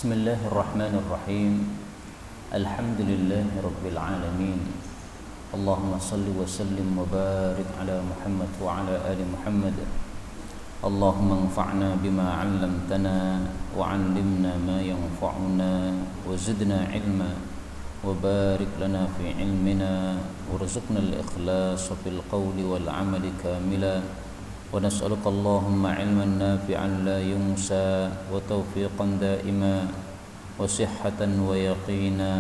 Bismillahirrahmanirrahim. Alhamdulillahi alamin. Allahumma salli wa sallim wa barik ala Muhammad wa ala ali Muhammad. Allahumma anfa'na bima 'allamtana wa 'allimna ma yanfa'una wa zidna ilma wa barik lana fi ilmina warzuqna al-ikhlas fil qawli wal 'amali kamila. ونسألك اللهم علما نافعا لا ينسى وتوفيقا دائما وصحة ويقينا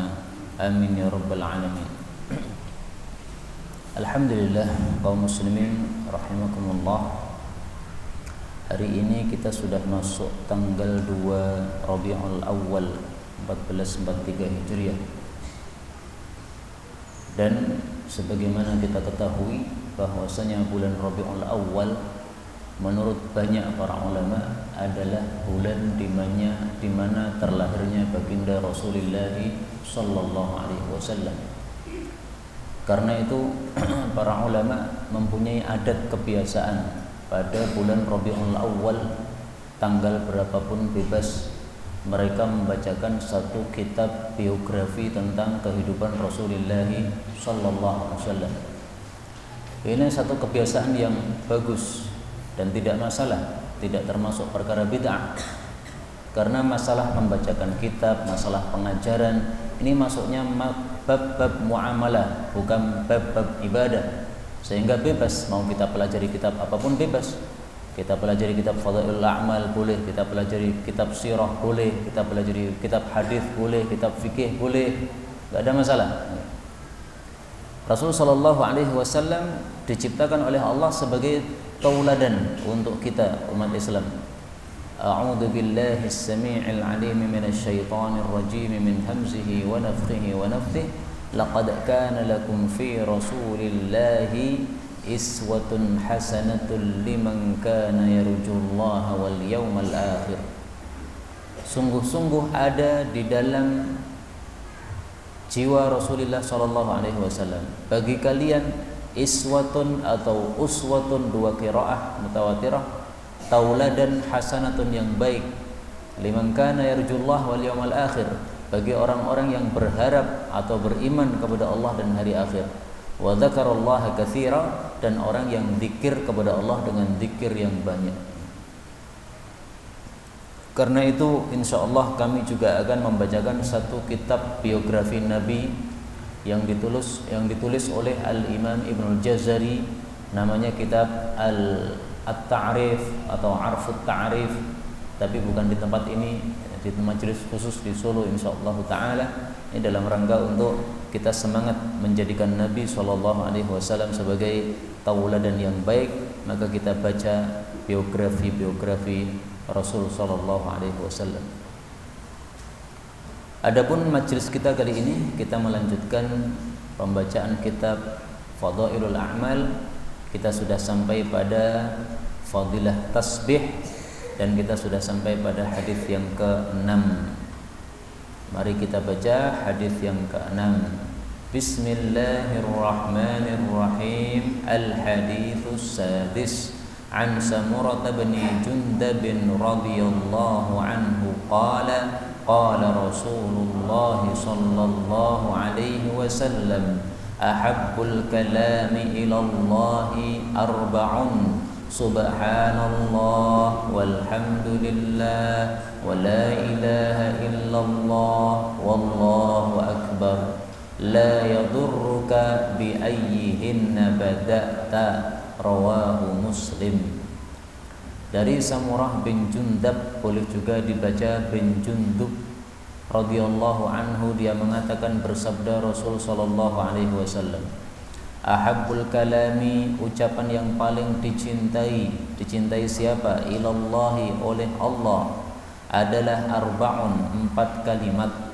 آمين يا رب العالمين. Alhamdulillah kaum muslimin rahimakumullah. Hari ini kita sudah masuk tanggal 2 Rabiul Awal 1443 Hijriah. Dan sebagaimana kita ketahui bahwasanya bulan Rabiul Awal menurut banyak para ulama adalah bulan di mana terlahirnya baginda Rasulullah sallallahu alaihi wasallam. Karena itu para ulama mempunyai adat kebiasaan pada bulan Rabiul Awal tanggal berapapun bebas mereka membacakan satu kitab biografi tentang kehidupan Rasulullah sallallahu alaihi wasallam. Ini satu kebiasaan yang bagus dan tidak masalah, tidak termasuk perkara bid'ah. Karena masalah membacakan kitab, masalah pengajaran, ini masuknya bab-bab muamalah, bukan bab-bab ibadah. Sehingga bebas, mau kita pelajari kitab apapun bebas. Kita pelajari kitab Fadhailul A'mal boleh, kita pelajari kitab sirah boleh, kita pelajari kitab hadis boleh, kitab fikih boleh, enggak ada masalah. Rasul sallallahu alaihi wasallam diciptakan oleh Allah sebagai tauladan untuk kita umat Islam. A'udzu billahi as-sami'il 'alim minasy syaithanir rajim min hamzihi wa nafthihi wa nafthihi. Laqad kana lakum fi rasulillahi iswatun hasanatun liman kana yarjullaha wal yawmal akhir. Sungguh-sungguh ada di dalam jiwa Rasulullah sallallahu alaihi wasallam bagi kalian iswatun atau uswatun, dua qiraah mutawatirah, tauladan hasanatun yang baik, liman kana yarjullah wal yawmal akhir, bagi orang-orang yang berharap atau beriman kepada Allah dan hari akhir, wa dzakarallaha katsira, dan orang yang zikir kepada Allah dengan zikir yang banyak. Karena itu insyaallah kami juga akan membacakan satu kitab biografi Nabi yang ditulis oleh Al-Imam Ibnul Jazari, namanya kitab At-Ta'rif atau Arfut Ta'rif, tapi bukan di tempat ini, di majelis khusus di Solo insyaallah taala. Ini dalam rangka untuk kita semangat menjadikan Nabi sallallahu alaihi wasallam sebagai tauladan yang baik, maka kita baca biografi Rasul sallallahu alaihi wasallam. Adapun majelis kita kali ini kita melanjutkan pembacaan kitab Fadhailul A'mal. Kita sudah sampai pada fadilah tasbih dan kita sudah sampai pada hadis yang ke-6. Mari kita baca hadis yang ke-6. Bismillahirrahmanirrahim. Al-haditsus sadis an Samurah bin Jundab radhiyallahu anhu qala qala Rasulullah sallallahu alaihi wasallam ahabbul kalami ila Allah arba'un subhanallah walhamdulillah wa la ilaha illallah wallahu akbar la yadurruka bi ayyihinna bada'ta, rawahu Muslim. Dari Samurah bin Jundab, boleh juga dibaca bin Jundub radhiyallahu anhu, dia mengatakan bersabda Rasul sallallahu alaihi wasallam, ahabbul kalami, ucapan yang paling dicintai siapa? Ilallahi, oleh Allah, adalah arba'un, 4 kalimat.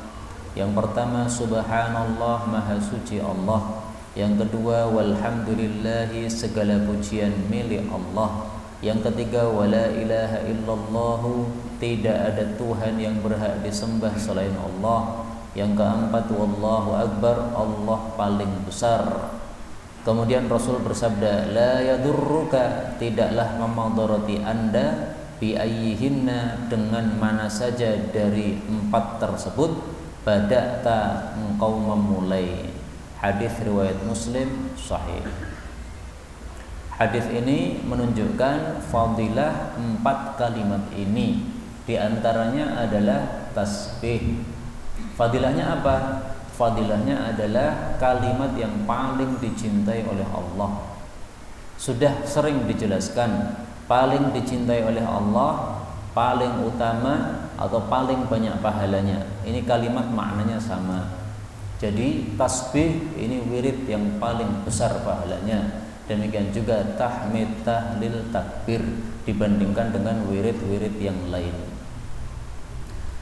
Yang pertama subhanallah, maha suci Allah. Yang kedua walhamdulillahi, segala pujian milik Allah. Yang ketiga wala ilaha illallah, tidak ada Tuhan yang berhak disembah selain Allah. Yang keempat wallahu akbar, Allah paling besar. Kemudian Rasul bersabda, la yadurruka, tidaklah memudarati Anda bi ayyihinna, dengan mana saja dari 4 tersebut, bada'ta, engkau memulai. Hadis riwayat Muslim sahih. Hadis ini menunjukkan fadilah 4 kalimat ini. Di antaranya adalah tasbih. Fadilahnya apa? Fadilahnya adalah kalimat yang paling dicintai oleh Allah. Sudah sering dijelaskan, paling dicintai oleh Allah, paling utama atau paling banyak pahalanya. Ini kalimat maknanya sama. Jadi tasbih ini wirid yang paling besar pahalanya. Demikian juga tahmid, tahlil, takbir dibandingkan dengan wirid-wirid yang lain.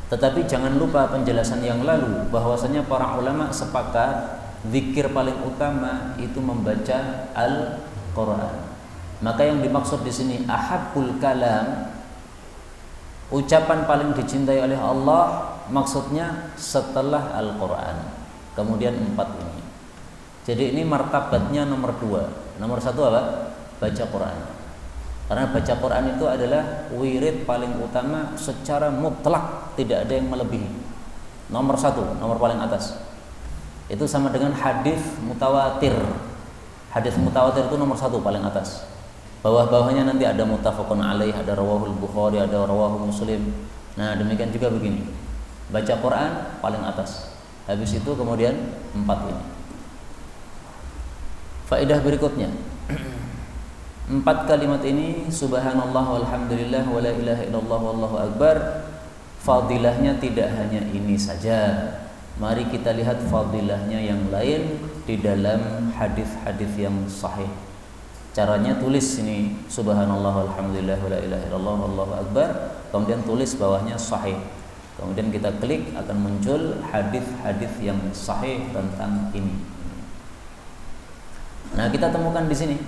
Tetapi jangan lupa penjelasan yang lalu bahwasanya para ulama sepakat zikir paling utama itu membaca Al-Qur'an. Maka yang dimaksud di sini ahabbul kalam, ucapan paling dicintai oleh Allah, maksudnya setelah Al-Qur'an. Kemudian 4 ini. Jadi ini martabatnya nomor 2. Nomor 1 apa? Baca Quran. Karena baca Quran itu adalah wirid paling utama secara mutlak, tidak ada yang melebihi. Nomor 1, nomor paling atas. Itu sama dengan hadis mutawatir. Hadis mutawatir itu nomor 1 paling atas. Bawah-bawahnya nanti ada muttafaqun alaih, ada rawahul Bukhari, ada rawahul Muslim. Nah, demikian juga begini. Baca Quran paling atas. Habis itu kemudian 4 ini. Faedah berikutnya. 4 kalimat ini, subhanallah walhamdulillah wala ilaha illallah wallahu akbar, fadilahnya tidak hanya ini saja. Mari kita lihat fadilahnya yang lain di dalam hadis-hadis yang sahih. Caranya tulis ini subhanallah walhamdulillah wala ilaha illallah wallahu akbar, kemudian tulis bawahnya sahih. Kemudian kita klik, akan muncul hadis-hadis yang sahih tentang ini. Nah, kita temukan di sini.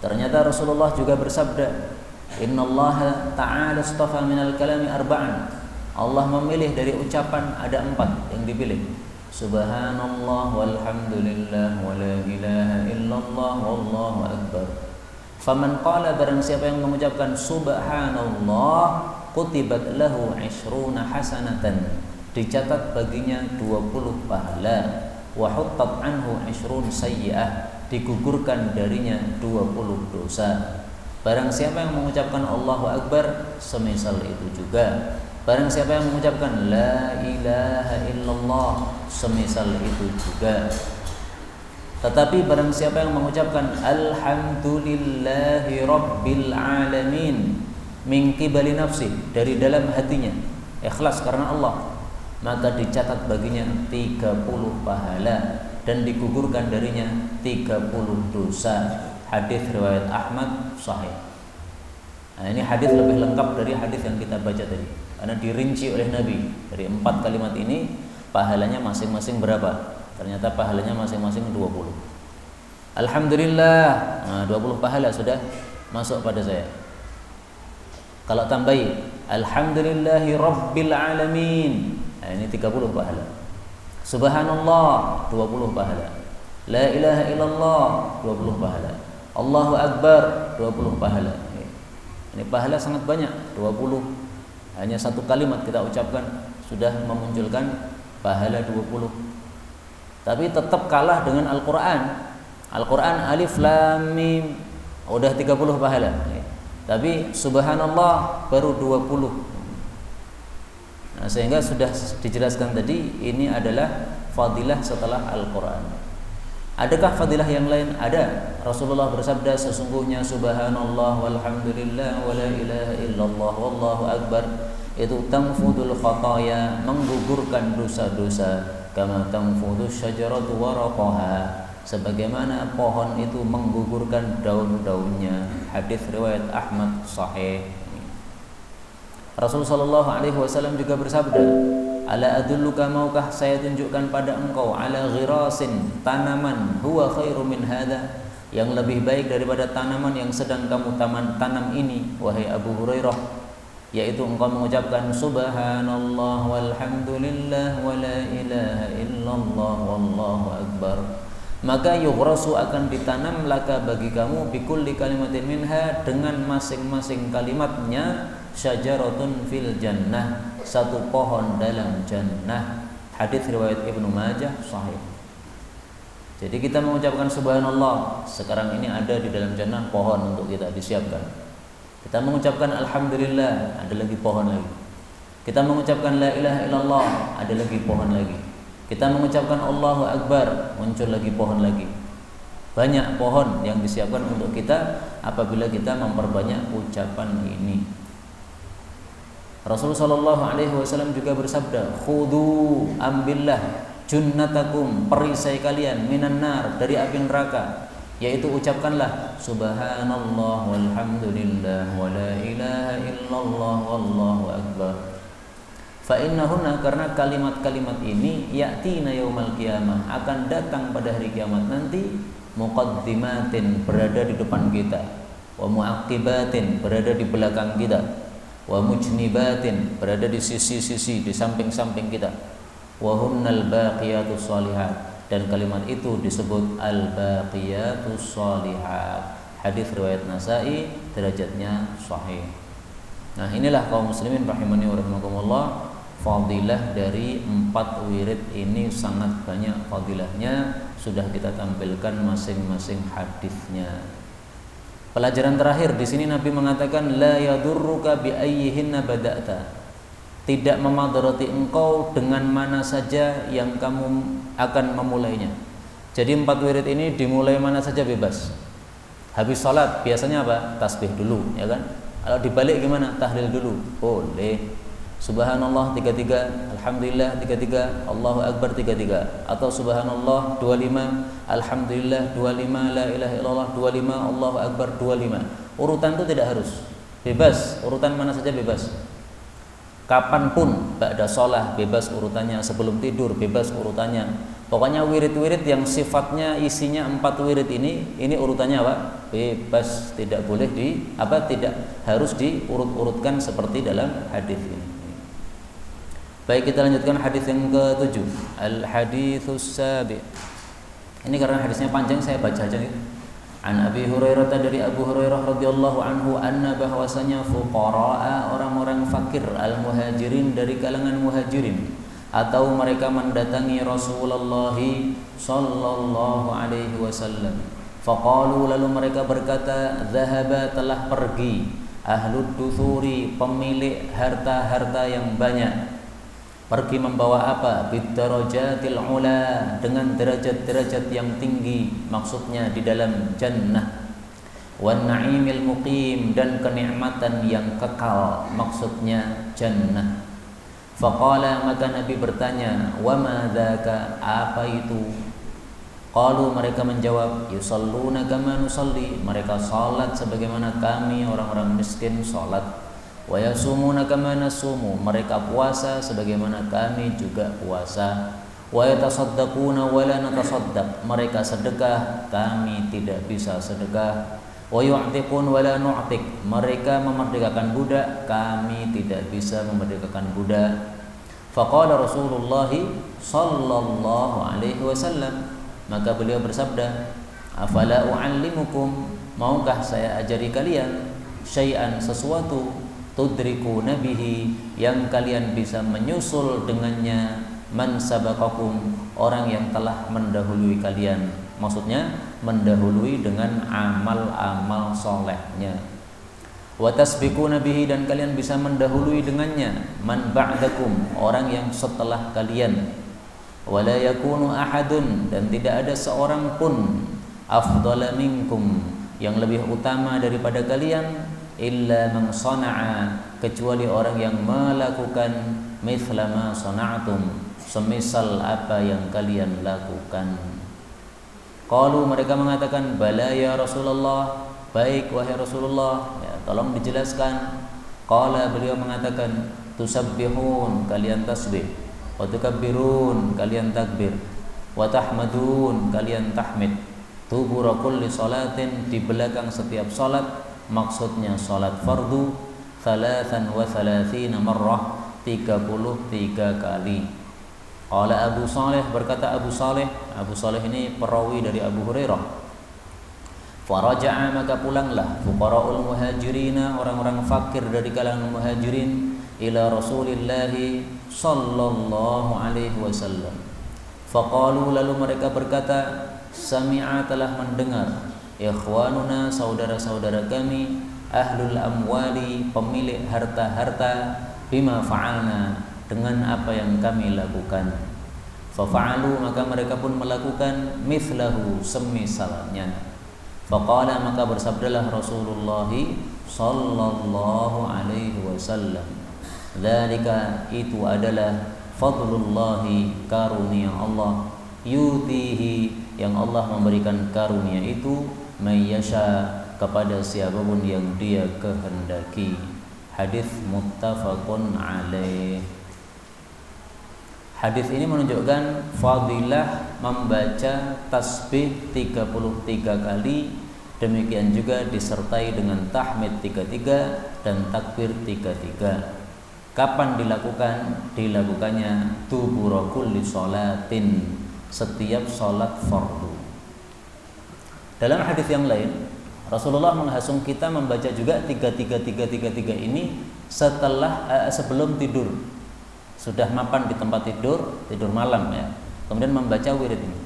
Ternyata Rasulullah juga bersabda, "Innallaha ta'ala istafa minal kalami arba'an." Allah memilih dari ucapan ada 4 yang dipilih. Subhanallah walhamdulillah wala ilaha illallah wallahu akbar. Faman qala, barang siapa yang mengucapkan subhanallah, kutibat lahu 20 hasanatan, dicatat baginya 20 pahala. Wa huttat anhu 20 sayyi'ah, digugurkan darinya 20 dosa. Barang siapa yang mengucapkan Allahu Akbar, semisal itu juga. Barang siapa yang mengucapkan la ilaha illallah, semisal itu juga. Tetapi barang siapa yang mengucapkan alhamdulillahi rabbil alamin min qibali nafsi, dari dalam hatinya, ikhlas karena Allah, maka dicatat baginya 30 pahala dan digugurkan darinya 30 dosa. Hadis riwayat Ahmad sahih. Nah, ini hadis lebih lengkap dari hadis yang kita baca tadi, karena dirinci oleh Nabi. Dari 4 kalimat ini pahalanya masing-masing berapa? Ternyata pahalanya masing-masing 20. Alhamdulillah, nah, 20 pahala sudah masuk pada saya. Kalau tambahi alhamdulillahi rabbil alamin, nah, ini 30 pahala. Subhanallah 20 pahala. La ilaha illallah 20 pahala. Allahu akbar 20 pahala. Ini pahala sangat banyak, 20. Hanya 1 kalimat kita ucapkan sudah memunculkan pahala 20. Tapi tetap kalah dengan Al-Qur'an. Al-Qur'an alif lam mim udah 30 pahala. Tapi subhanallah baru 20. Nah, sehingga sudah dijelaskan tadi, ini adalah fadilah setelah Al-Qur'an. Adakah fadilah yang lain? Ada. Rasulullah bersabda, sesungguhnya subhanallah walhamdulillah wala ilaha illallah wallahu akbar, itu tanfudul khataya, menggugurkan dosa-dosa, kama tanfudus syajaratu waraqaha, sebagaimana pohon itu menggugurkan daun-daunnya. Hadis riwayat Ahmad sahih. Rasulullah sallallahu alaihi wasallam juga bersabda, ala adulluka, maukah saya tunjukkan pada engkau, ala ghirasin, tanaman, huwa khairu min hadza, yang lebih baik daripada tanaman yang sedang kamu tanam ini, wahai Abu Hurairah, yaitu engkau mengucapkan subhanallah walhamdulillah wala ilaha illallah wallahu akbar, maka yughrasu akan ditanam laka bagi kamu bikulli kalimatin minha dengan masing-masing kalimatnya syajaratun fil jannah, satu pohon dalam jannah. Hadis riwayat Ibnu Majah sahih. Jadi kita mengucapkan subhanallah, sekarang ini ada di dalam jannah pohon untuk kita disiapkan. Kita mengucapkan alhamdulillah, ada lagi pohon lagi. Kita mengucapkan la ilaha illallah, ada lagi pohon lagi. Kita mengucapkan Allahu Akbar, muncul lagi pohon lagi. Banyak pohon yang disiapkan untuk kita apabila kita memperbanyak ucapan ini. Rasulullah sallallahu alaihi wasallam juga bersabda, "Khudhu ambillah junnatakum, perisai kalian minan nar, dari api neraka." Yaitu ucapkanlah subhanallah walhamdulillah wa la ilaha illallah wallahu akbar. Fa innahunna, karena kalimat-kalimat ini ya'tina yaumal qiyamah, akan datang pada hari kiamat nanti, muqaddimatin, berada di depan kita, wa mu'aqibatin, berada di belakang kita, wa mujnibatin, berada di sisi-sisi, di samping-samping kita, wa hunnal baqiyatus shalihat, dan kalimat itu disebut al-baqiyatus shalihat. Hadis riwayat Nasa'i, derajatnya sahih. Nah, inilah kaum muslimin rahimani wa rahimakumullah, fadilah dari 4 wirid ini sangat banyak fadilahnya, sudah kita tampilkan masing-masing hadisnya. Pelajaran terakhir di sini Nabi mengatakan la yadurruka bi ayyihinna bada'ta. Tidak memadarati engkau dengan mana saja yang kamu akan memulainya. Jadi 4 wirid ini dimulai mana saja bebas. Habis sholat biasanya apa? Tasbih dulu, ya kan? Kalau dibalik gimana? Tahlil dulu, boleh. Subhanallah 33, alhamdulillah 33, Allahu Akbar 33, atau subhanallah 25, alhamdulillah 25, la ilaha illallah 25, Allahu Akbar 25. Urutan itu tidak harus, bebas, urutan mana saja bebas. Kapanpun ba'da sholat bebas urutannya, sebelum tidur bebas urutannya. Pokoknya wirid-wirid yang sifatnya isinya 4 wirid ini urutannya apa? Bebas, tidak boleh tidak harus diurut-urutkan seperti dalam hadis ini. Baik, kita lanjutkan hadis yang ke-7. Al-haditsus sabi'. Ini karena hadisnya panjang saya baca aja nih. An Abi Hurairah, dari Abu Hurairah radhiyallahu anhu, anna, bahwasanya fuqara'a, orang-orang fakir, al-muhajirin, dari kalangan muhajirin, atau mereka mendatangi Rasulullah sallallahu alaihi wasallam. Faqalu, lalu mereka berkata, zahaba, telah pergi, ahlud duthuri, pemilik harta-harta yang banyak. Pergi membawa apa? Bidarajatil ula, dengan derajat-derajat yang tinggi, maksudnya di dalam jannah. Wan na'imil muqim, dan kenikmatan yang kekal, maksudnya jannah. Faqala, maka Nabi bertanya, wa ma dzaka, apa itu? Qalu, mereka menjawab, yusalluna kama nusalli, mereka salat sebagaimana kami orang-orang miskin salat. Wa yasumuna kama nasumu, mereka puasa sebagaimana kami juga puasa. Wa yatasaddaquna wa la natasaddaq, mereka sedekah, kami tidak bisa sedekah. Wa yu'tiqun wa la nu'tiq, mereka memerdekakan budak, kami tidak bisa memerdekakan budak. Faqala Rasulullah sallallahu alaihi wasallam, maka beliau bersabda, afala u'allimukum, maukah saya ajari kalian syai'an, sesuatu, tudriku nabihi, yang kalian bisa menyusul dengannya, man sabaqakum, orang yang telah mendahului kalian, maksudnya mendahului dengan amal-amal solehnya. Wa tasbiqu nabihi, dan kalian bisa mendahului dengannya, man ba'dakum, orang yang setelah kalian. Wa la yakunu ahadun, dan tidak ada seorang pun, afdala minkum, yang lebih utama daripada kalian, illa man sana'a, kecuali orang yang melakukan mithla ma sana'tum, semisal apa yang kalian lakukan. Qalu, mereka mengatakan, bala ya Rasulullah, baik wahai Rasulullah, ya, tolong dijelaskan. Qala, beliau mengatakan, tusabbihun, kalian tasbih, wa tukabbirun, kalian takbir, wa tahmadun, kalian tahmid, dubura kulli salatin, di belakang setiap salat, maksudnya salat fardu, 33 marrah, 33 kali. Qala Abu Saleh, berkata Abu Saleh ini perawi dari Abu Hurairah. Faraja'a, maka pulanglah fuqara'ul muhajirina, orang-orang fakir dari kalangan muhajirin, ila Rasulillah sallallahu alaihi wasallam. Faqalu, lalu mereka berkata, sami'a, telah mendengar, ikhwanuna, saudara-saudara kami, ahlul amwali, pemilik harta-harta, bima fa'alna, dengan apa yang kami lakukan. Fafa'alu, maka mereka pun melakukan mithlahu, semisalnya. Faqala, maka bersabdalah Rasulullah sallallahu alaihi wasallam, dzalika, itu adalah fadlullahi, karunia Allah, yutihi, yang Allah memberikan karunia itu, mayyasha, kepada siapapun yang dia kehendaki. Hadis muttafaqun alaih. Hadis ini menunjukkan fadilah membaca tasbih 33 kali, demikian juga disertai dengan tahmid 33 dan takbir 33. Kapan dilakukan? Dilakukannya dubura kulli sholatin, setiap sholat fardu. Dalam hadis yang lain, Rasulullah menghasung kita membaca juga 33 ini sebelum tidur. Sudah mapan di tempat tidur malam ya, kemudian membaca wirid ini.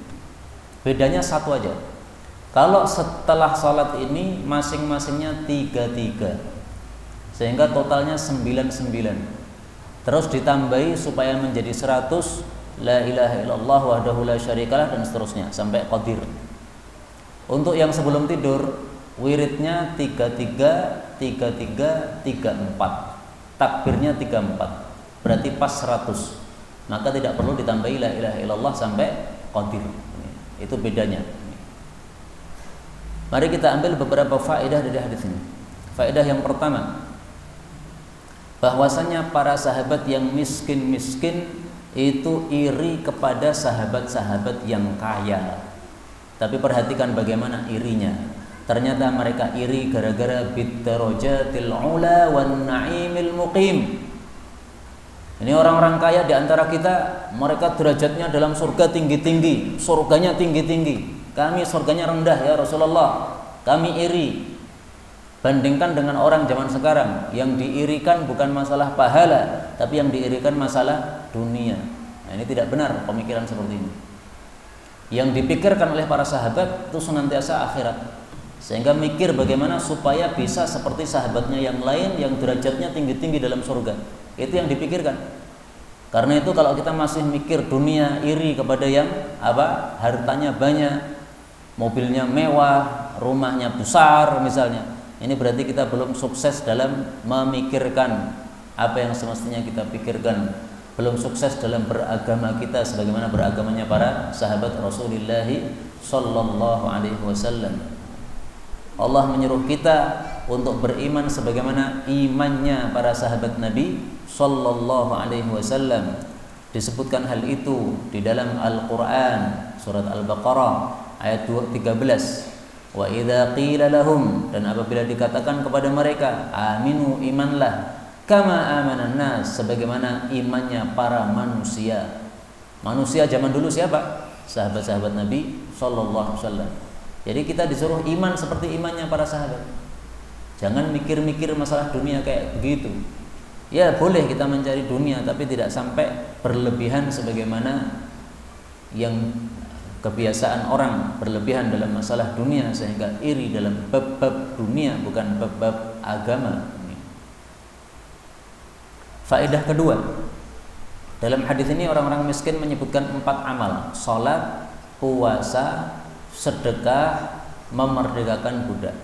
Bedanya satu aja. Kalau setelah sholat ini masing-masingnya 33, sehingga totalnya 99. Terus ditambahi supaya menjadi 100, la ilaha illallah wahdahu la syarikalah, dan seterusnya sampai qadir. Untuk yang sebelum tidur, wiridnya 33, 34, takbirnya 34. Berarti pas 100, maka tidak perlu ditambahi la ilaha illallah sampai qadir. Itu bedanya. Mari kita ambil beberapa faedah dari hadis ini. Faedah yang pertama, bahwasanya para sahabat yang miskin-miskin itu iri kepada sahabat-sahabat yang kaya. Tapi perhatikan bagaimana irinya. Ternyata mereka iri gara-gara biddarajatil ula wan na'imil muqim. Ini orang-orang kaya di antara kita, mereka derajatnya dalam surga tinggi-tinggi, surganya tinggi-tinggi. Kami surganya rendah ya Rasulullah. Kami iri. Bandingkan dengan orang zaman sekarang yang diirikan bukan masalah pahala, tapi yang diirikan masalah dunia. Nah, ini tidak benar pemikiran seperti ini. Yang dipikirkan oleh para sahabat itu senantiasa akhirat, sehingga mikir bagaimana supaya bisa seperti sahabatnya yang lain yang derajatnya tinggi-tinggi dalam surga. Itu yang dipikirkan. Karena itu kalau kita masih mikir dunia, iri kepada yang hartanya banyak, mobilnya mewah, rumahnya besar misalnya, ini berarti kita belum sukses dalam memikirkan apa yang semestinya kita pikirkan, belum sukses dalam beragama kita sebagaimana beragamanya para sahabat Rasulullah sallallahu alaihi wasallam. Allah menyuruh kita untuk beriman sebagaimana imannya para sahabat Nabi sallallahu alaihi wasallam. Disebutkan hal itu di dalam Al-Qur'an surat Al-Baqarah ayat 13. Wa idza qila lahum, dan apabila dikatakan kepada mereka, aminu, imanlah, kama amanan nas, sebagaimana imannya para manusia. Manusia zaman dulu siapa? Sahabat-sahabat Nabi sallallahu alaihi wasallam. Jadi kita disuruh iman seperti imannya para sahabat. Jangan mikir-mikir masalah dunia kayak begitu. Ya boleh kita mencari dunia, tapi tidak sampai berlebihan sebagaimana yang kebiasaan orang berlebihan dalam masalah dunia sehingga iri dalam bab-bab dunia, bukan bab-bab agama. Faedah kedua, dalam hadis ini orang-orang miskin menyebutkan 4 amal: salat, puasa, sedekah, memerdekakan budak.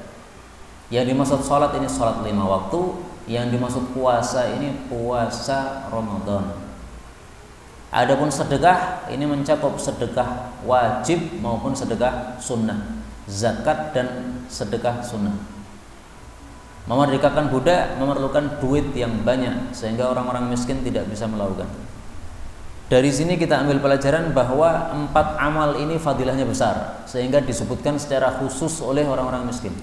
Yang dimaksud salat ini salat 5 waktu, yang dimaksud puasa ini puasa Ramadan. Adapun sedekah ini mencakup sedekah wajib maupun sedekah sunnah, zakat dan sedekah sunnah. Memerdekakan budak memerlukan duit yang banyak sehingga orang-orang miskin tidak bisa melakukan. Dari sini kita ambil pelajaran bahwa 4 amal ini fadilahnya besar sehingga disebutkan secara khusus oleh orang-orang miskin.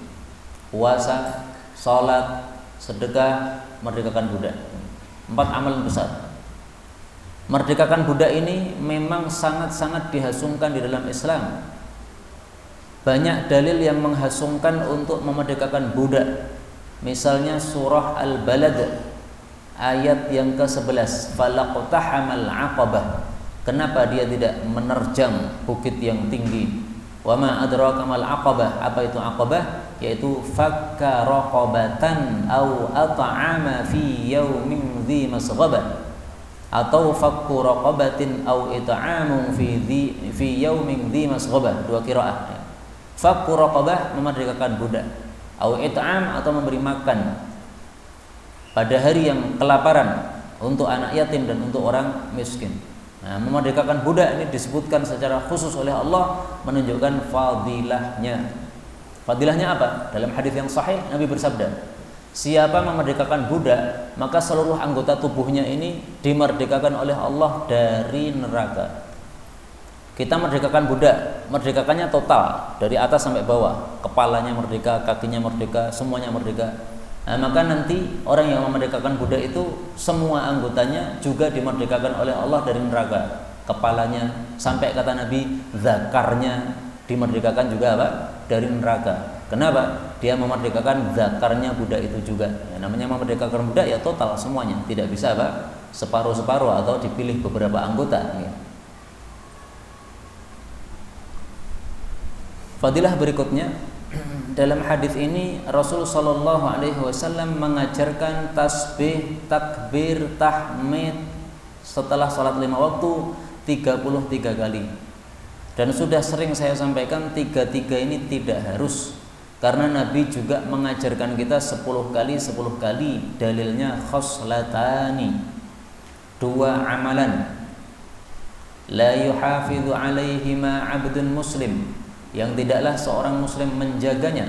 Puasa, salat, sedekah, merdekakan budak. 4 amal besar. Merdekakan budak ini memang sangat-sangat dihasungkan di dalam Islam. Banyak dalil yang menghasungkan untuk memerdekakan budak. Misalnya surah Al-Balad ayat yang ke-11, falaqtahamal aqabah. Kenapa dia tidak menerjang bukit yang tinggi? Wa ma adraka mal aqabah. Apa itu aqabah? Yaitu fakka raqabatan aw at'ama fi yaumin dzi masghabah, atau fakku raqabatin aw it'amun fi yaumin dzi masghabah. Dua qiraah. Fakku raqabah, memerdekakan budak, au it'am, atau memberi makan pada hari yang kelaparan untuk anak yatim dan untuk orang miskin. Nah, memerdekakan budak ini disebutkan secara khusus oleh Allah, menunjukkan fadilahnya. Fadilahnya apa? Dalam hadis yang sahih Nabi bersabda, siapa memerdekakan budak, maka seluruh anggota tubuhnya ini dimerdekakan oleh Allah dari neraka. Kita merdekakan budak, merdekakannya total dari atas sampai bawah, kepalanya merdeka, kakinya merdeka, semuanya merdeka. Nah, maka nanti orang yang memerdekakan budak itu semua anggotanya juga dimerdekakan oleh Allah dari neraka. Kepalanya, sampai kata Nabi, zakarnya dimerdekakan juga apa? Dari neraka. Kenapa? Dia memerdekakan zakarnya budak itu juga. Ya, namanya memerdekakan budak ya total semuanya, tidak bisa apa? Separuh-separuh atau dipilih beberapa anggota. Ya. Fadilah berikutnya, dalam hadis ini Rasul sallallahu alaihi wasallam mengajarkan tasbih, takbir, tahmid setelah salat 5 waktu 33 kali. Dan sudah sering saya sampaikan 33 ini tidak harus, karena Nabi juga mengajarkan kita 10 kali 10 kali. Dalilnya khoslatani, 2 amalan, la yuhafidhu alaihima 'abdun muslim, yang tidaklah seorang muslim menjaganya,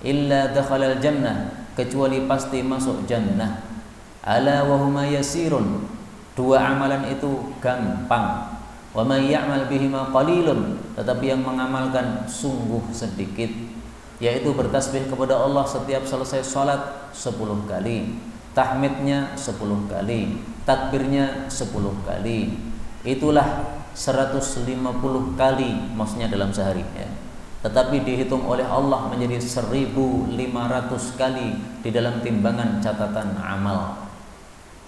illa dakhalal jannah, kecuali pasti masuk jannah. Ala wa huma yasirun, 2 amalan itu gampang. Wa may ya'mal bihima qalilun, tetapi yang mengamalkan sungguh sedikit, yaitu bertasbih kepada Allah setiap selesai salat 10 kali, tahmidnya 10 kali, takbirnya 10 kali. Itulah 150 kali, maksudnya dalam sehari ya. Tetapi dihitung oleh Allah menjadi 1500 kali di dalam timbangan catatan amal.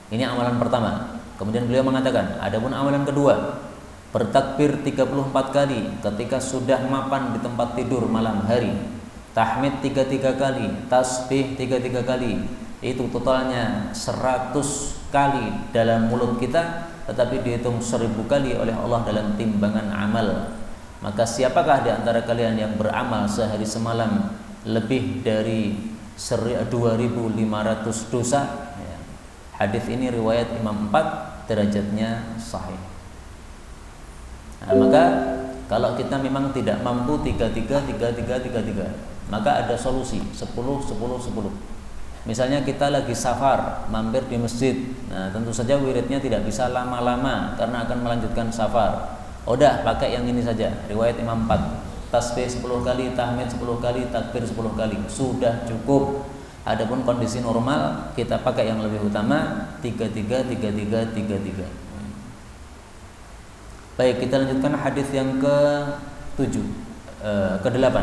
Ini amalan pertama. Kemudian beliau mengatakan, adapun amalan kedua, bertakbir 34 kali ketika sudah mapan di tempat tidur malam hari, tahmid 33 kali, tasbih 33 kali. Itu totalnya 100 kali dalam mulut kita, tetapi dihitung 1000 kali oleh Allah dalam timbangan amal. Maka siapakah di antara kalian yang beramal sehari semalam lebih dari 2500 dosa? Ya. Hadis ini riwayat Imam 4, derajatnya sahih. Nah, maka kalau kita memang tidak mampu 33, maka ada solusi 10. Misalnya kita lagi safar, mampir di masjid. Nah, tentu saja wiridnya tidak bisa lama-lama karena akan melanjutkan safar. Udah pakai yang ini saja, riwayat Imam 4. Tasbih 10 kali, tahmid 10 kali, takbir 10 kali. Sudah cukup. Adapun kondisi normal, kita pakai yang lebih utama 33. Baik, kita lanjutkan hadis yang ke-7, ke-8.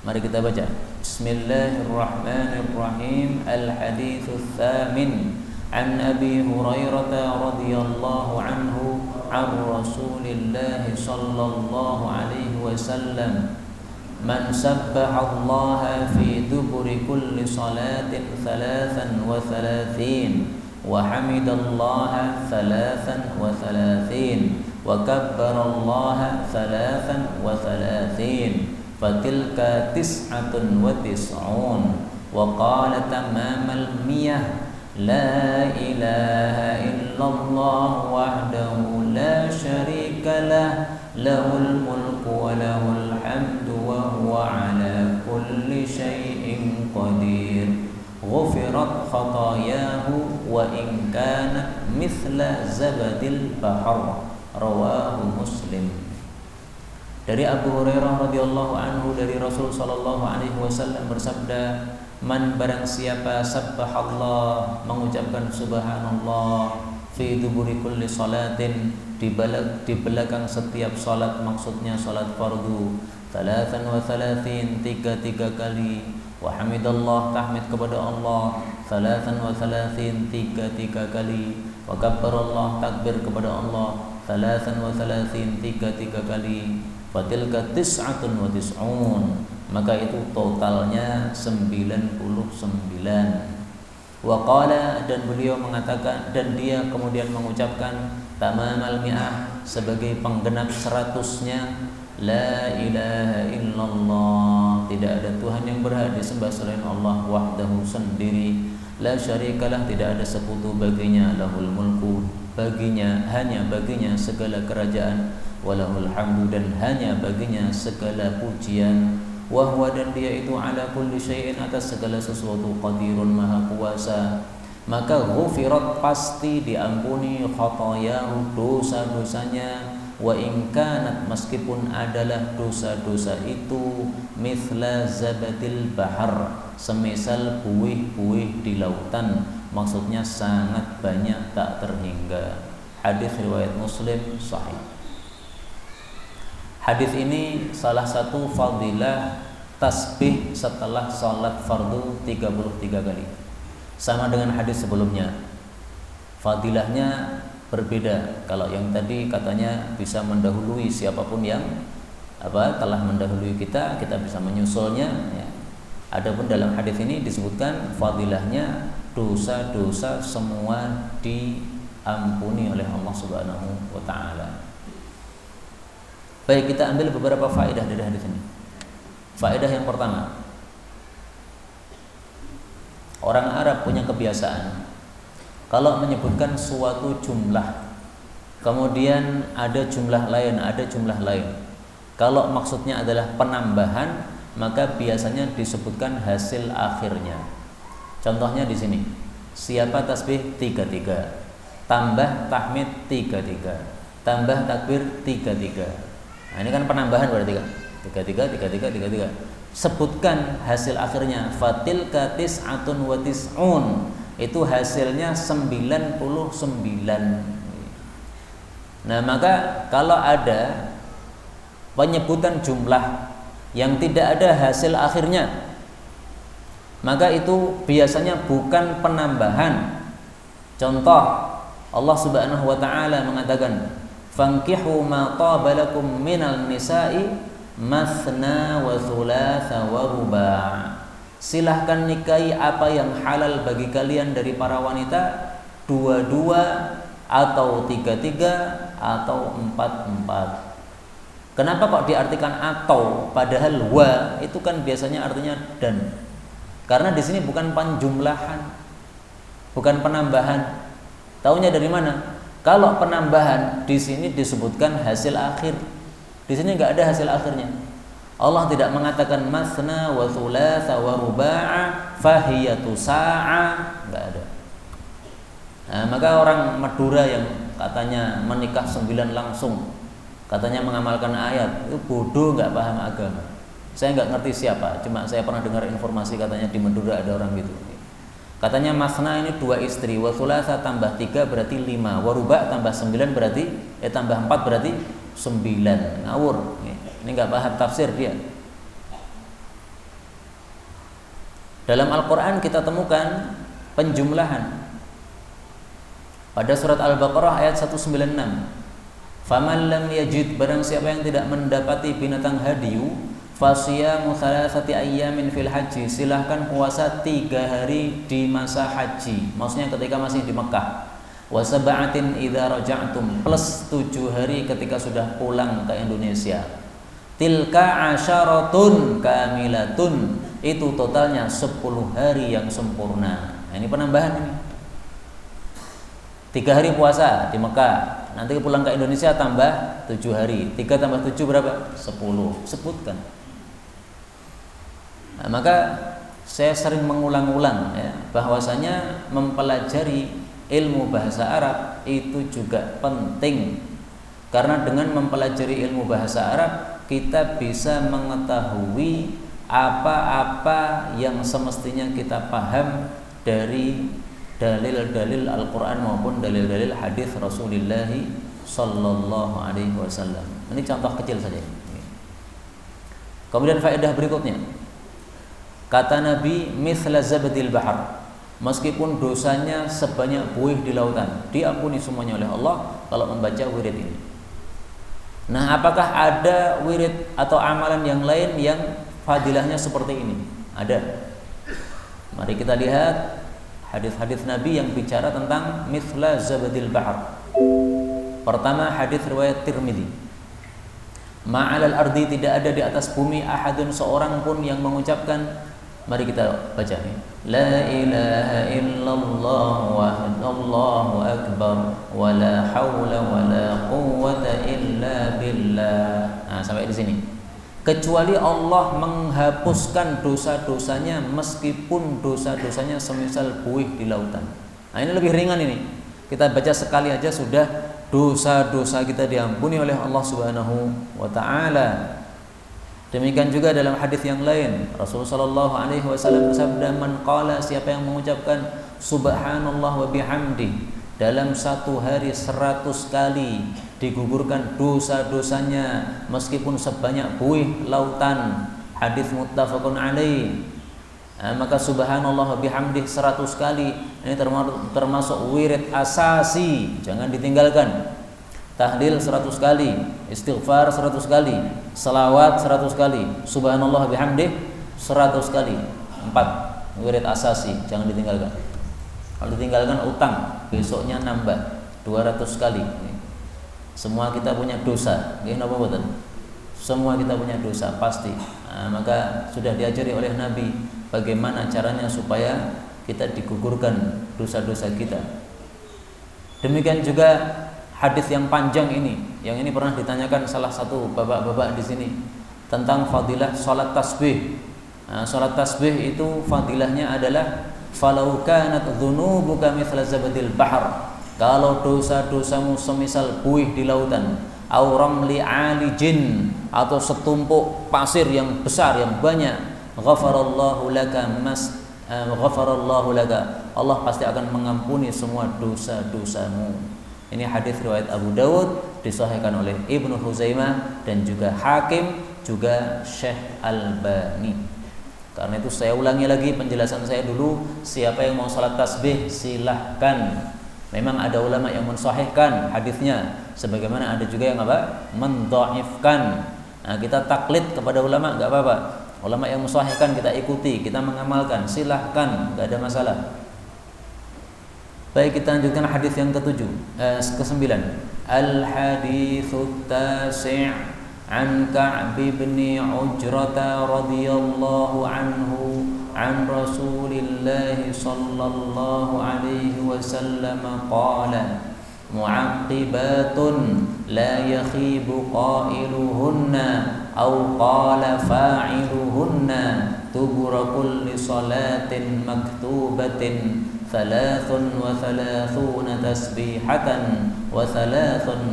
Mari kita baca. Bismillahirrahmanirrahim. Al-haditsus tsamin an Abi Hurairah radhiyallahu anhu an Rasulillah sallallahu alaihi wasallam, man sabbaha Allah fi duburi kulli salatin 33 wa hamidallaha 33 wa kabbarallaha 33, fatilka 99 wa qala tamamal miyah, la ilaha illallah wahdahu la syarika lah, lahul mulku wa lahul hamdu wa huwa ala kulli syai'in qadir, ghufirat khatayahu wa in kanat mithla zabadil bahr, rawahu Muslim. Dari Abu Hurairah radhiyallahu anhu, dari Rasul sallallahu alaihi wasallam bersabda, man barang siapa sabbahallah, mengucapkan subhanallah fi duburi kulli salatin, di belakang setiap salat, maksudnya salat fardu, 33 tiga kali, wa hamidallah, tahmid kepada Allah, 33 tiga kali, wa kabbarallah, takbir kepada Allah, 33 tiga kali, fatilka 99, maka itu totalnya 99. Wa qala, dan beliau mengatakan, dan dia kemudian mengucapkan tamamal mi'ah, sebagai penggenap 100-nya, la ilaha illallah, tidak ada Tuhan yang berhak disembah selain Allah, wahdahu, sendiri, la syarikalah, tidak ada sekutu baginya, lahul mulku, baginya, hanya baginya segala kerajaan, walahul hamdu, dan hanya baginya segala pujian, wahwa, dan dia itu ala kulli syai'in, atas segala sesuatu, qadirun, maha kuasa. Maka ghufirat, pasti diampuni, khatayahu, dosa-dosanya, wa in kanat, meskipun adalah dosa-dosa itu, mithla zabadil bahar, semisal buih-buih di lautan, maksudnya sangat banyak tak terhingga. Hadis riwayat Muslim sahih. Hadis ini salah satu fadilah tasbih setelah salat fardu 33 kali. Sama dengan hadis sebelumnya. Fadilahnya berbeda. Kalau yang tadi katanya bisa mendahului siapapun yang telah mendahului kita bisa menyusulnya, ya. Adapun dalam hadis ini disebutkan fadilahnya dosa-dosa semua diampuni oleh Allah Subhanahu wa taala. Baik, kita ambil beberapa faedah dari hadis ini. Faedah yang pertama, orang Arab punya kebiasaan kalau menyebutkan suatu jumlah, kemudian ada jumlah lain. Kalau maksudnya adalah penambahan, maka biasanya disebutkan hasil akhirnya. Contohnya di sini, siapa tasbih 33, tambah tahmid 33, tambah takbir 33. Nah, ini kan penambahan berarti kan 33. Sebutkan hasil akhirnya, fatilka tis'atun wa tis'un, itu hasilnya 99. Nah, maka kalau ada penyebutan jumlah yang tidak ada hasil akhirnya, maka itu biasanya bukan penambahan. Contoh, Allah Subhanahu wa taala mengatakan, fankihu ma taba lakum minal nisa'i mathna wa thulatha wa ruba'. Silahkan nikahi apa yang halal bagi kalian dari para wanita, 22 atau 33 atau 44. Kenapa kok diartikan atau, padahal wa itu kan biasanya artinya dan? Karena di sini bukan penjumlahan, bukan penambahan. Taunya dari mana? Kalau penambahan di sini disebutkan hasil akhir, di sini nggak ada hasil akhirnya. Allah tidak mengatakan masna wa thulatha wa ruba'a fahiyatu sa'a, nggak ada. Nah, maka orang Madura yang katanya menikah 9 langsung, katanya mengamalkan ayat, itu bodoh, nggak paham agama. Saya nggak ngerti siapa, cuma saya pernah dengar informasi katanya di Madura ada orang gitu. Katanya masna ini 2 istri, wa thulatha tambah 3 berarti 5, wa ruba' tambah 9 berarti tambah 4 berarti 9. Ngawur. Ini enggak paham tafsir dia. Dalam Al-Qur'an kita temukan penjumlahan. Pada surat Al-Baqarah ayat 196. Faman lam yajid, barang siapa yang tidak mendapati binatang hadiyu, fasiyamu thalathati ayyamin fil haji, silahkan puasa 3 hari di masa haji, maksudnya ketika masih di Mekah. Wa sab'atin idza raja'tum, plus 7 hari ketika sudah pulang ke Indonesia. Tilka asyaratun kamilatun, itu totalnya 10 hari yang sempurna. Nah, ini penambahan ini. 3 hari puasa di Mekah, nanti pulang ke Indonesia tambah 7 hari. 3 tambah 7 berapa? 10. Sebutkan. Nah, maka saya sering mengulang-ulang ya, bahwasanya mempelajari ilmu bahasa Arab itu juga penting. Karena dengan mempelajari ilmu bahasa Arab, kita bisa mengetahui apa-apa yang semestinya kita paham dalil-dalil Al-Quran maupun dalil-dalil hadis Rasulullah Sallallahu Alaihi Wasallam. Ini contoh kecil saja. Kemudian faedah berikutnya, kata Nabi, mithla zabadil bahar, meskipun dosanya sebanyak buih di lautan, diampuni semuanya oleh Allah kalau membaca wirid ini. Nah, apakah ada wirid atau amalan yang lain yang fadilahnya seperti ini? Ada. Mari kita lihat hadis-hadis Nabi yang bicara tentang mithla zabadil bahar. Pertama, hadis riwayat Tirmidzi. Ma'alal ardi, tidak ada di atas bumi ahadun, seorang pun yang mengucapkan, mari kita baca nih, la ilaha illallah wahdahu akbar wa la hawla wa la quwwata illa billah. Nah, sampai di sini. Kecuali Allah menghapuskan dosa-dosanya meskipun dosa-dosanya semisal buih di lautan. Nah, ini lebih ringan ini. Kita baca sekali aja sudah dosa-dosa kita diampuni oleh Allah Subhanahu wa taala. Demikian juga dalam hadis yang lain, Rasulullah sallallahu alaihi wasallam bersabda, "Man qala," siapa yang mengucapkan subhanallah wa bihamdi dalam satu hari 100 kali, digugurkan dosa-dosanya meskipun sebanyak buih lautan. Hadis muttafaqun alaih. Maka subhanallah wa bihamdi 100 kali ini termasuk wirid asasi, jangan ditinggalkan. Tahlil 100 kali, istighfar 100 kali, salawat 100 kali, subhanallah wa bihamdi 100 kali. 4 wirid asasi, jangan ditinggalkan. Kalau ditinggalkan utang, besoknya nambah 200 kali. Semua kita punya dosa, apa betul? Semua kita punya dosa pasti. Maka sudah diajari oleh Nabi bagaimana caranya supaya kita digugurkan dosa-dosa kita. Demikian juga hadis yang panjang ini, yang ini pernah ditanyakan salah satu bapak-bapak di sini tentang fadilah salat tasbih. Salat tasbih itu fadilahnya adalah falau kanat dzunubuka mithla zabadil bahr, kalau dosa-dosamu semisal buih di lautan, au ramli alijin, atau setumpuk pasir yang besar yang banyak, ghafarallahu laka ghafarallahu laka, Allah pasti akan mengampuni semua dosa-dosamu. Ini hadis riwayat Abu Dawud, disahihkan oleh Ibnu Huzaimah dan juga Hakim, juga Syekh Albani. Karena itu saya ulangi lagi penjelasan saya dulu, siapa yang mau salat tasbih silahkan. Memang ada ulama yang mensahihkan hadisnya, sebagaimana ada juga yang mendhaifkan. Nah, kita taklid kepada ulama enggak apa-apa. Ulama yang mensahihkan kita ikuti, kita mengamalkan, silahkan, enggak ada masalah. Baik, kita lanjutkan hadis yang ke-9. Al-haditsu tasi' an Ka'b bin Ujrata radhiyallahu anhu an Rasulillah sallallahu alaihi wasallam qala mu'aqibatun la yakhibu qailuhunna aw qala fa'iluhunna tubra kulli salatin maktubatin 33 tasbihatan wa 33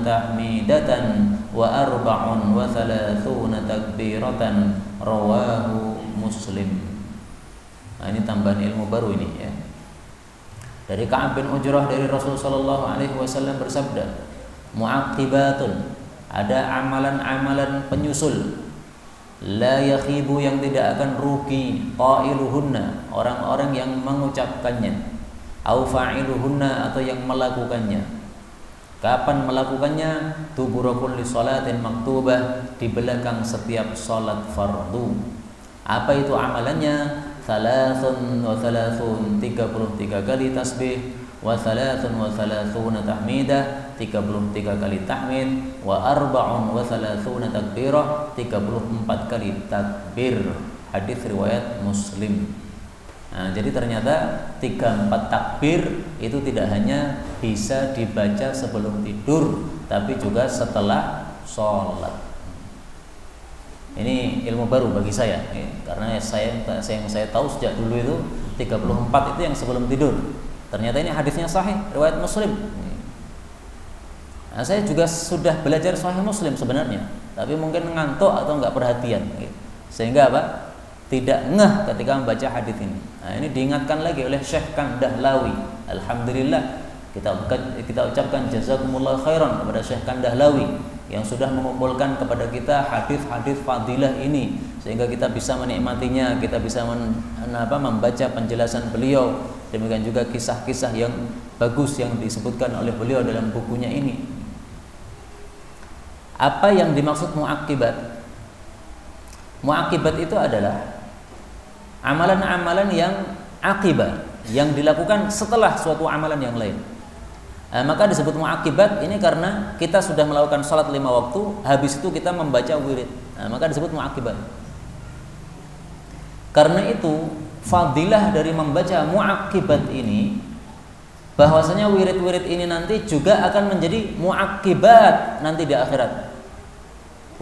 tahmidatan wa 34 takbiratan, rawahu Muslim. Nah, ini tambahan ilmu baru ini ya. Dari Ka'ab bin Ujrah dari Rasulullah sallallahu alaihi wasallam bersabda, mu'aqibatun, ada amalan-amalan penyusul, la yakhibu, yang tidak akan rugi, qailuhunna, orang-orang yang mengucapkannya, au fa'iluhunna, atau yang melakukannya. Kapan melakukannya? Dubura kulli salatin maktubah, di belakang setiap salat fardu. Apa itu amalannya? 33 kali tasbih, wa 33 tahmidah, 33 kali tahmid, wa 34 takbirah, 34 kali takbir. Hadis riwayat Muslim. Nah, jadi ternyata 34 takbir itu tidak hanya bisa dibaca sebelum tidur, tapi juga setelah sholat. Ini ilmu baru bagi saya, karena yang saya tahu sejak dulu itu 34 itu yang sebelum tidur. Ternyata ini hadisnya sahih, riwayat Muslim. Nah, saya juga sudah belajar Sahih Muslim sebenarnya, tapi mungkin ngantuk atau nggak perhatian, sehingga apa? tidak ngeh ketika membaca hadis ini. Nah, ini diingatkan lagi oleh Syekh Kang Dahlawi. Alhamdulillah kita ucapkan jazakumullah khairan kepada Syekh Kang Dahlawi yang sudah mengumpulkan kepada kita hadis-hadis fadilah ini sehingga kita bisa menikmatinya, kita bisa membaca penjelasan beliau. Demikian juga kisah-kisah yang bagus yang disebutkan oleh beliau dalam bukunya ini. Apa yang dimaksud muakibat? Muakibat itu adalah amalan-amalan yang akibat, yang dilakukan setelah suatu amalan yang lain. Maka disebut muakibat ini karena kita sudah melakukan salat 5 waktu, habis itu kita membaca wirid. Maka disebut muakibat. Karena itu fadilah dari membaca muakibat ini, bahwasanya wirid-wirid ini nanti juga akan menjadi muakibat nanti di akhirat.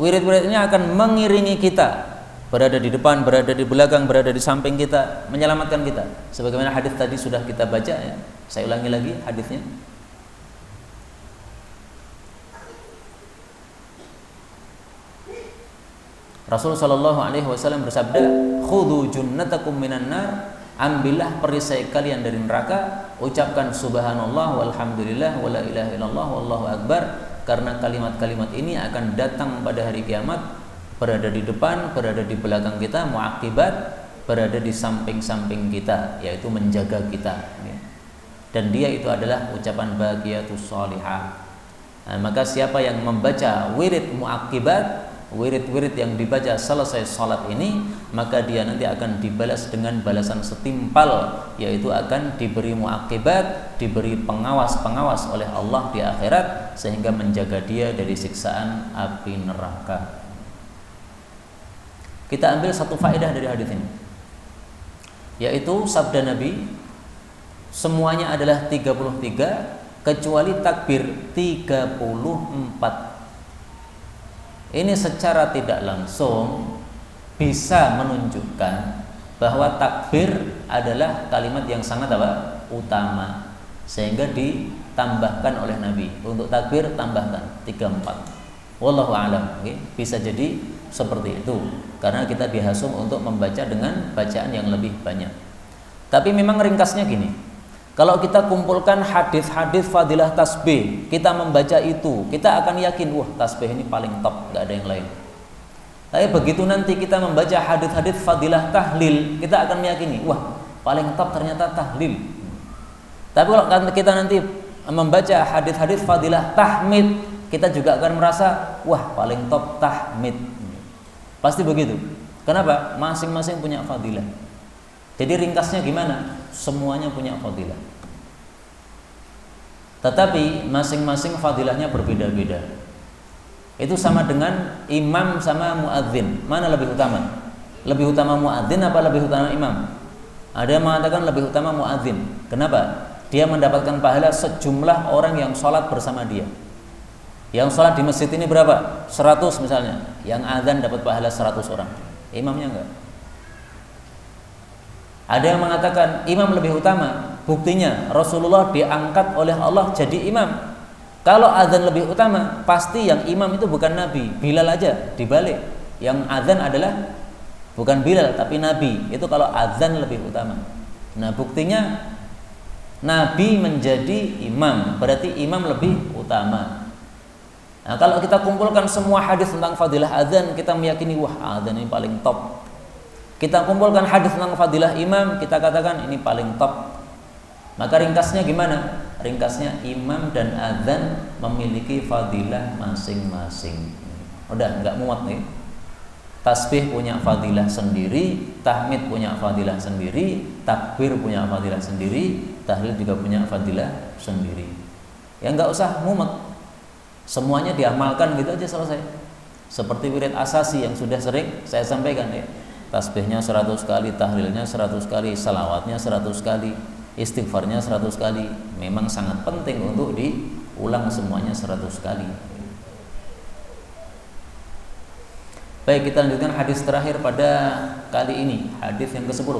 Wirid-wirid ini akan mengiringi kita, berada di depan, berada di belakang, berada di samping kita, menyelamatkan kita. Sebagaimana hadis tadi sudah kita baca ya. Saya ulangi lagi hadisnya. Rasul sallallahu alaihi wasallam bersabda, "Khudhu junnatakum minan nar." Ambillah perisai kalian dari neraka, ucapkan subhanallah walhamdulillah wala ilaha illallah wallahu akbar, karena kalimat-kalimat ini akan datang pada hari kiamat, berada di depan, berada di belakang kita, muakibat, berada di samping-samping kita, yaitu menjaga kita. Dan dia itu adalah ucapan baqiyatus sholihah. Maka siapa yang membaca wirid muakibat, wirid-wirid yang dibaca selesai salat ini, maka dia nanti akan dibalas dengan balasan setimpal, yaitu akan diberi muakibat, diberi pengawas-pengawas oleh Allah di akhirat, sehingga menjaga dia dari siksaan api neraka. Kita ambil satu faedah dari hadis ini, yaitu sabda Nabi, semuanya adalah 33 kecuali takbir 34. Ini secara tidak langsung bisa menunjukkan bahwa takbir adalah kalimat yang sangat utama, sehingga ditambahkan oleh Nabi. Untuk takbir tambahkan 34. Wallahu a'lam. Bisa jadi seperti itu karena kita dihasung untuk membaca dengan bacaan yang lebih banyak. Tapi memang ringkasnya gini. Kalau kita kumpulkan hadis-hadis fadilah tasbih, kita membaca itu, kita akan yakin, wah tasbih ini paling top, gak ada yang lain. Tapi begitu nanti kita membaca hadis-hadis fadilah tahlil, kita akan meyakini, wah paling top ternyata tahlil. Tapi kalau kita nanti membaca hadis-hadis fadilah tahmid, kita juga akan merasa, wah paling top tahmid. Pasti begitu. Kenapa? Masing-masing punya fadilah. Jadi ringkasnya gimana? Semuanya punya fadilah. Tetapi masing-masing fadilahnya berbeda-beda. Itu sama dengan imam sama muadzin. Mana lebih utama? Lebih utama muadzin apa lebih utama imam? Ada yang mengatakan lebih utama muadzin. Kenapa? Dia mendapatkan pahala sejumlah orang yang sholat bersama dia. Yang sholat di masjid ini berapa? 100 misalnya. Yang azan dapat pahala 100 orang. Imamnya enggak. Ada yang mengatakan imam lebih utama. Buktinya Rasulullah diangkat oleh Allah jadi imam. Kalau azan lebih utama, pasti yang imam itu bukan Nabi, Bilal aja dibalik. Yang azan adalah bukan Bilal tapi Nabi. Itu kalau azan lebih utama. Nah, buktinya Nabi menjadi imam, berarti imam lebih utama. Nah, kalau kita kumpulkan semua hadis tentang fadilah azan, kita meyakini wah azan ini paling top. Kita kumpulkan hadis tentang fadilah imam, kita katakan ini paling top. Maka ringkasnya gimana? Ringkasnya imam dan azan memiliki fadilah masing-masing. Udah nggak muat nih. Tasbih punya fadilah sendiri, tahmid punya fadilah sendiri, takbir punya fadilah sendiri, tahlil juga punya fadilah sendiri. Ya nggak usah mumet. Semuanya diamalkan gitu aja selesai. Seperti wirid asasi yang sudah sering saya sampaikan ya. Tasbihnya 100 kali, tahlilnya 100 kali, salawatnya 100 kali, istighfarnya 100 kali. Memang sangat penting untuk diulang semuanya 100 kali. Baik, kita lanjutkan hadis terakhir pada kali ini, hadis yang ke-10.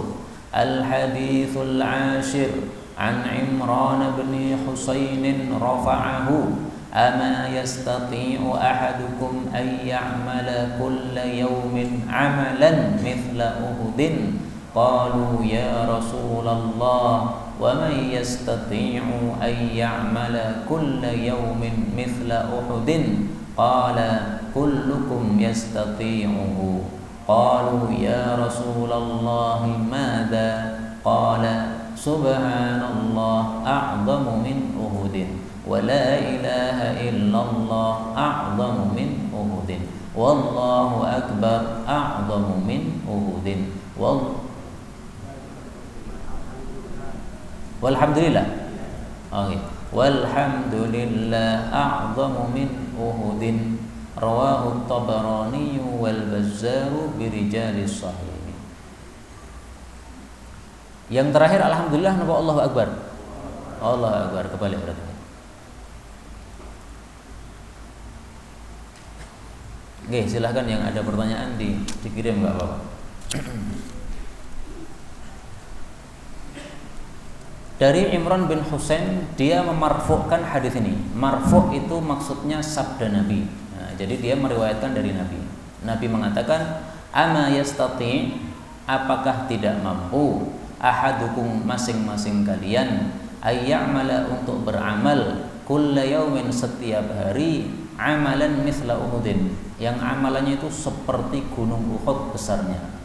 Al-hadithul ashir an Imran bin Husain rafa'ahu ama yastati'u ahadukum ay ya'mala kulla yawmin 'amalan mithla Uhudin qalu ya Rasulullah wa man yastati'u ay ya'mala kulla yawmin mithla Uhudin qala kullukum yastati'uhu qalu ya Rasulullah madza qala subhanallah a'zamu min Uhudin wa la ilaha illallah a'zamu min Uhudin wallahu akbar a'zamu min Uhudin walhamdulillah. Oke. Walhamdulillah a'zamu min Uhudin rawahu Tabarani wal Bazzaru bi rijalis sahih. Yang terakhir alhamdulillah napa Allahu akbar? Allahu akbar kebalik berarti. Oke, silahkan yang ada pertanyaan dikirim enggak apa-apa. Dari Imran bin Husain, dia memarfu'kan hadis ini. Marfu' itu maksudnya sabda Nabi. Nah, jadi dia meriwayatkan dari Nabi. Nabi mengatakan, "Ama yastati', apakah tidak mampu ahadukum masing-masing kalian ayya'mala untuk beramal kulla yaumin setiap hari amalan mithla Uhudin, yang amalannya itu seperti gunung Uhud besarnya."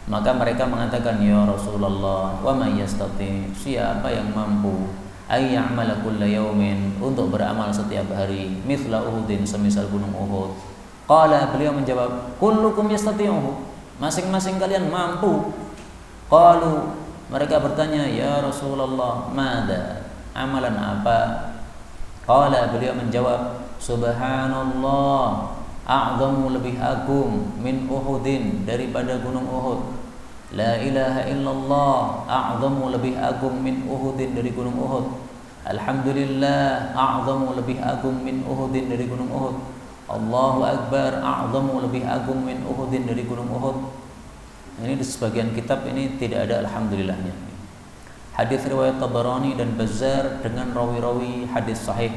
Maka mereka mengatakan, ya Rasulullah, wa may yastati, siapa yang mampu ayya'mala kulla yaumin, untuk beramal setiap hari mithla Uhudin, semisal gunung Uhud. Qala, beliau menjawab, kullukum yastati'uhu, masing-masing kalian mampu. Qalu, mereka bertanya, ya Rasulullah, mada, amalan apa? Qala, beliau menjawab, subhanallah, a'zamu, lebih agung, min Uhudin, daripada gunung Uhud. La ilaha illallah, a'zamu, lebih agung, min Uhudin, dari gunung Uhud. Alhamdulillah, a'zamu, lebih agung, min Uhudin, dari gunung Uhud. Allahu akbar, a'zamu, lebih agung, min Uhudin, dari gunung Uhud. Ini di sebagian kitab ini tidak ada alhamdulillahnya. Hadis riwayat Tabarani dan Bazzar dengan rawi-rawi hadis sahih.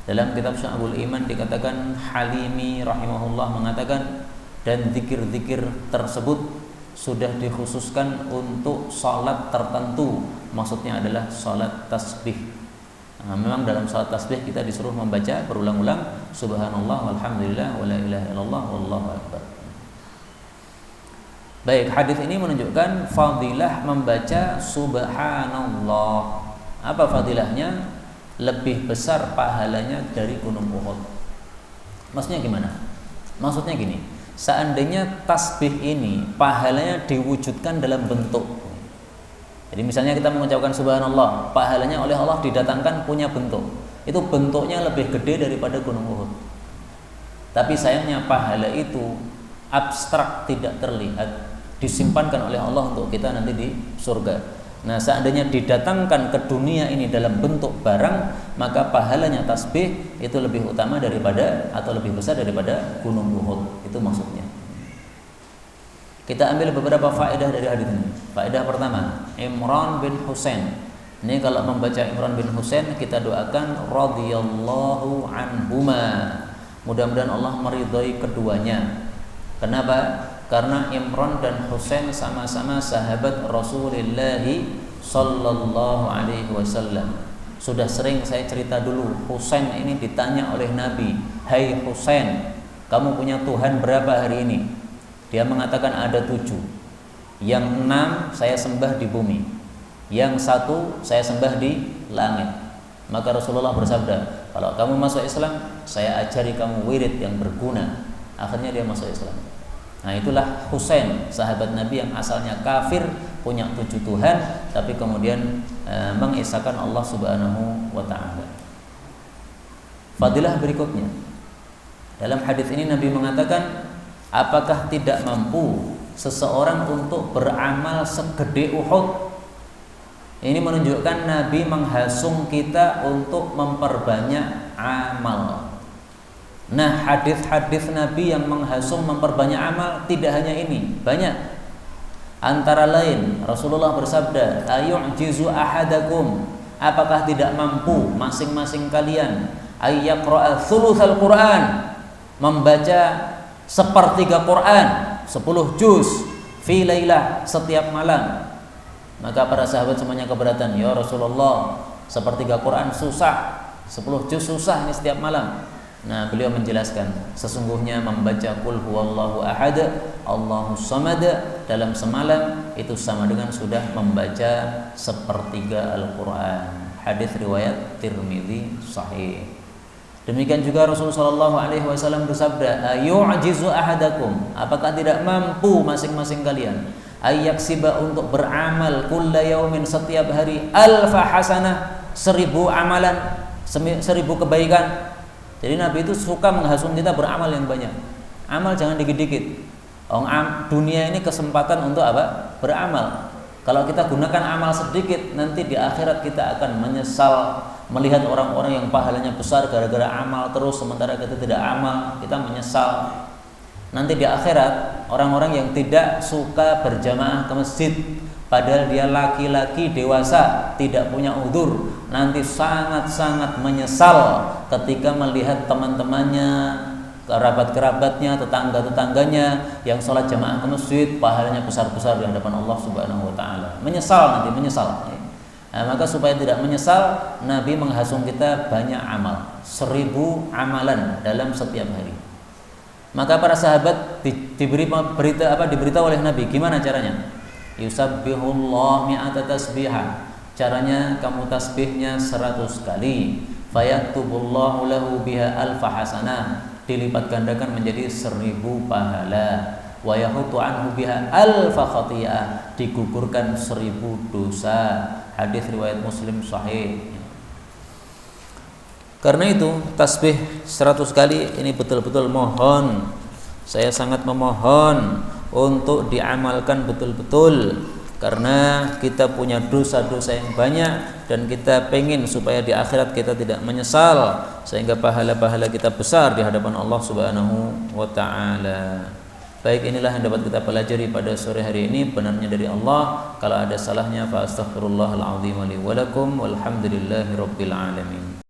Dalam kitab Syu'abul Iman dikatakan, Halimi rahimahullah mengatakan, dan zikir-zikir tersebut sudah dikhususkan untuk salat tertentu, maksudnya adalah salat tasbih. Nah, memang dalam salat tasbih kita disuruh membaca berulang-ulang subhanallah walhamdulillah wala ilaha illallah wallahu akbar. Baik, hadis ini menunjukkan fadilah membaca subhanallah. Apa fadilahnya? Lebih besar pahalanya dari gunung Uhud. Maksudnya gimana? Maksudnya gini, seandainya tasbih ini pahalanya diwujudkan dalam bentuk. Jadi misalnya kita mengucapkan subhanallah, pahalanya oleh Allah didatangkan punya bentuk. Itu bentuknya lebih gede daripada gunung Uhud. Tapi sayangnya pahala itu abstrak, tidak terlihat, disimpankan oleh Allah untuk kita nanti di surga. Nah, seandainya didatangkan ke dunia ini dalam bentuk barang, maka pahalanya tasbih itu lebih utama daripada atau lebih besar daripada gunung Uhud. Itu maksudnya. Kita ambil beberapa faedah dari hadis ini. Faedah pertama, Imran bin Husain. Ini kalau membaca Imran bin Husain, kita doakan radhiyallahu anhuma. Mudah-mudahan Allah meridhai keduanya. Kenapa? Karena Imran dan Husain sama-sama sahabat Rasulullah sallallahu alaihi wasallam. Sudah sering saya cerita dulu, Husain ini ditanya oleh Nabi, "Hai Husain, kamu punya Tuhan berapa hari ini?" Dia mengatakan ada 7. Yang 6 saya sembah di bumi, yang 1 saya sembah di langit. Maka Rasulullah bersabda, kalau kamu masuk Islam, saya ajari kamu wirid yang berguna. Akhirnya dia masuk Islam. Nah, itulah Husain, sahabat Nabi yang asalnya kafir, punya 7 Tuhan, tapi kemudian mengesahkan Allah Subhanahu wa taala. Fadilah berikutnya. Dalam hadis ini Nabi mengatakan, apakah tidak mampu seseorang untuk beramal segede Uhud? Ini menunjukkan Nabi menghasung kita untuk memperbanyak amal. Nah, hadis-hadis Nabi yang menghasung memperbanyak amal tidak hanya ini, banyak. Antara lain Rasulullah bersabda, "Ayu'jizu ahadakum?" Apakah tidak mampu masing-masing kalian ayyaqra'a thulutsal Qur'an, membaca sepertiga Quran, 10 juz fi lailah, setiap malam. Maka para sahabat semuanya keberatan, ya Rasulullah, sepertiga Quran susah, 10 juz susah ini setiap malam. Nah, beliau menjelaskan, sesungguhnya membaca qul huwallahu ahad, Allahus samad dalam semalam itu sama dengan sudah membaca sepertiga Al-Qur'an. Hadis riwayat Tirmidzi sahih. Demikian juga Rasulullah sallallahu alaihi wasallam bersabda, "Ayu'jizu ahadakum?" Apakah tidak mampu masing-masing kalian ayyaksiba untuk beramal kulla yaumin, setiap hari, alfa hasanah, 1000 amalan, 1000 kebaikan. Jadi Nabi itu suka menghasung kita beramal yang banyak. Amal jangan dikit-dikit. Dunia ini kesempatan untuk apa? Beramal. Kalau kita gunakan amal sedikit, nanti di akhirat kita akan menyesal melihat orang-orang yang pahalanya besar gara-gara amal terus, sementara kita tidak amal, kita menyesal. Nanti di akhirat orang-orang yang tidak suka berjamaah ke masjid, padahal dia laki-laki dewasa, tidak punya udzur, nanti sangat-sangat menyesal ketika melihat teman-temannya, kerabat-kerabatnya, tetangga-tetangganya yang sholat jamaah ke masjid, pahalanya besar-besar di hadapan Allah Subhanahu wa taala. Menyesal, nanti menyesal. Nah, maka supaya tidak menyesal, Nabi menghasung kita banyak amal, 1000 amalan dalam setiap hari. Maka para sahabat diberitahu oleh Nabi, gimana caranya? Yusabbihullah mi'ata tasbihah. Caranya kamu tasbihnya 100 kali. Fayaktubullahu lahu biha alfa hasanah. Dilipat gandakan menjadi 1000 pahala. Wa yahutu anhu biha alfa khati'ah. Digugurkan 1000 dosa. Hadis riwayat Muslim sahih. Karena itu tasbih 100 kali ini betul-betul mohon, saya sangat memohon untuk diamalkan betul-betul, karena kita punya dosa-dosa yang banyak dan kita pengen supaya di akhirat kita tidak menyesal, sehingga pahala-pahala kita besar di hadapan Allah Subhanahu wa taala. Baik, inilah yang dapat kita pelajari pada sore hari ini, benarnya dari Allah. Kalau ada salahnya fa astaghfirullahal azim li wa lakum walhamdulillahirabbil alamin.